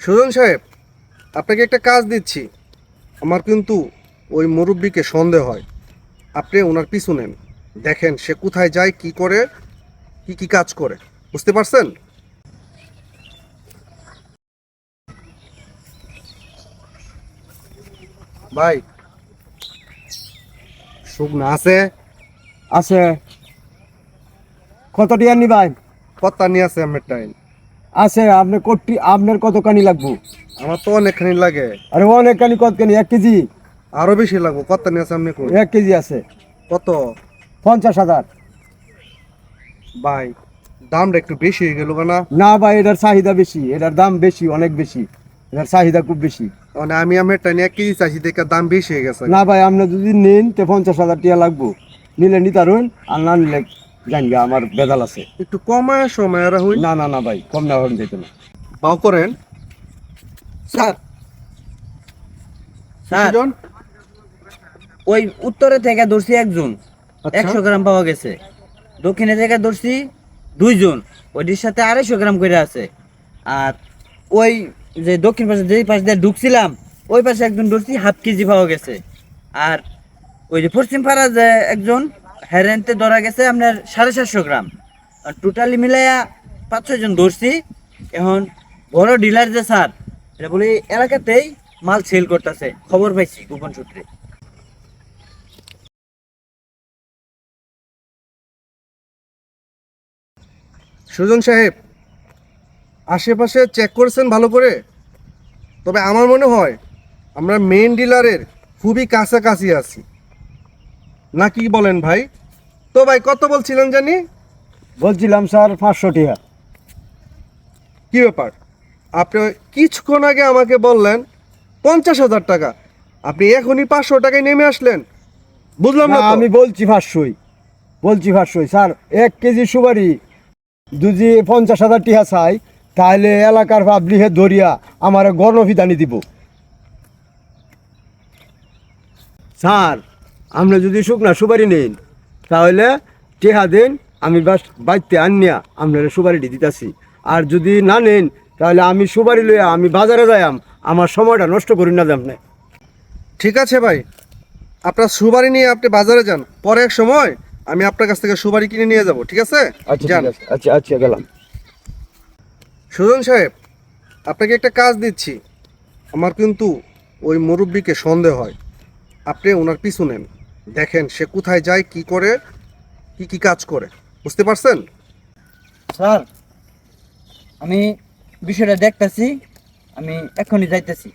সুজন সাহেব, আপনাকে একটা কাজ দিচ্ছি। আমার কিন্তু ওই মুরব্বিকে সন্দেহ হয়। আপনি ওনার পিছু নেন, দেখেন সে কোথায় যায়, কি করে, কি কি কাজ করে। বুঝতে পারছেন? ভাই, শুকনা আছে? আছে। কত টিয়ার নি ভাই? কত্তা নিয়ে আছে আমার টাইম? আছে। আপনি কোটি আপনার কত কানি লাগবো? আমার তো অনেকখানি লাগে। আরে অনেক কানি কত কানি? 1 কেজি? আরো বেশি লাগবো। কত্তা নিয়ে আছে আপনি কই? 1 কেজি আছে। কত? 50,000। ভাই, দামটা একটু বেশি হয়ে গেল না? না ভাই, এটার চাহিদা বেশি, এটার দাম বেশি, অনেক বেশি। এটার চাহিদা খুব বেশি। মানে আমি আমার টাইম 1 কেজি চাইছি, দেখে দাম বেশি হয়ে গেছে। না ভাই, আপনি যদি নেন তো 50,000 টিয়া লাগবো। নিলে নিতে পারুন, আর না নিলে জানগা আমার বেদাল আছে। একটু কমায় সময় আর হই। না না না ভাই, কম না হন যেত না। বাও করেন। স্যার স্যার সুজন, ওই উত্তরে থেকে ধরছি একজন, আচ্ছা। 100 গ্রাম পাওয়া গেছে। দক্ষিণে থেকে ধরছি 2 জন, ওইটির সাথে 250 গ্রাম করে আছে। আর ওই যে দক্ষিণ পাশে যেই পাশ দিয়ে ঢুকছিলাম, ওই পাশে একজন ধরছি 1/2 কেজি পাওয়া গেছে। আর ওই যে পশ্চিম পাড়া যে একজন হেরেন্তে ধরা গেছে আপনার 750 গ্রাম। আর টোটালি মিলাইয়া 5-6 জন ধরছি। এখন বড় ডিলার যে স্যার, এটা বলি এলাকাতেই মাল সেল করতেছে, খবর পাইছি গোপন সূত্রে। সুজন সাহেব, আশেপাশে চেক করেছেন ভালো করে? তবে আমার মনে হয় আমরা মেইন ডিলারের খুবই কাছাকাছি আছি। না কি বলেন ভাই? তো ভাই, কত বলছিলেন জানি? বলছিলাম স্যার 500 টিয়া। কি ব্যাপার? আপনি কিছুক্ষণ আগে আমাকে বললেন 50,000 টাকা, আপনি এখনই 500 টাকায় নেমে আসলেন। বুঝলাম না, না তো। আমি বলছি 500, বলছি 500 স্যার। 1 কেজি সুপারি যদি 50,000 টিহা চাই, তাহলে এলাকার পাবলিকে ধরিয়া আমার গণফিদানি দিব। স্যার, আপনি যদি শুকনা সুপারি নেন, তাহলে টিহা দিন, আমি বাস বাড়িতে আনিয়া আপনার সুপারিটি দিতেছি। আর যদি না নেন, তাহলে আমি সুপারি লইয়া আমি বাজারে যাইম, আমার সময়টা নষ্ট করি না আপনি। ঠিক আছে ভাই, আপনার সুপারি নিয়ে আপনি বাজারে যান, পরে এক সময় আমি আপনার কাছ থেকে সুপারি কিনে নিয়ে যাব। ঠিক আছে? আচ্ছা যান। ঠিক আছে, আচ্ছা আচ্ছা গেলাম। সুজন সাহেব, আপনাকে একটা কাজ দিচ্ছি। আমার কিন্তু ওই মুরব্বিকে সন্দেহ হয়। আপনি ওনার পিছু নেন, দেখেন সে কোথায় যায়, কি করে, কি কি কাজ করে। বুঝতে পারছেন? স্যার, আমি বিষয়টা দেখতেছি, আমি এখনই যাইতেছি।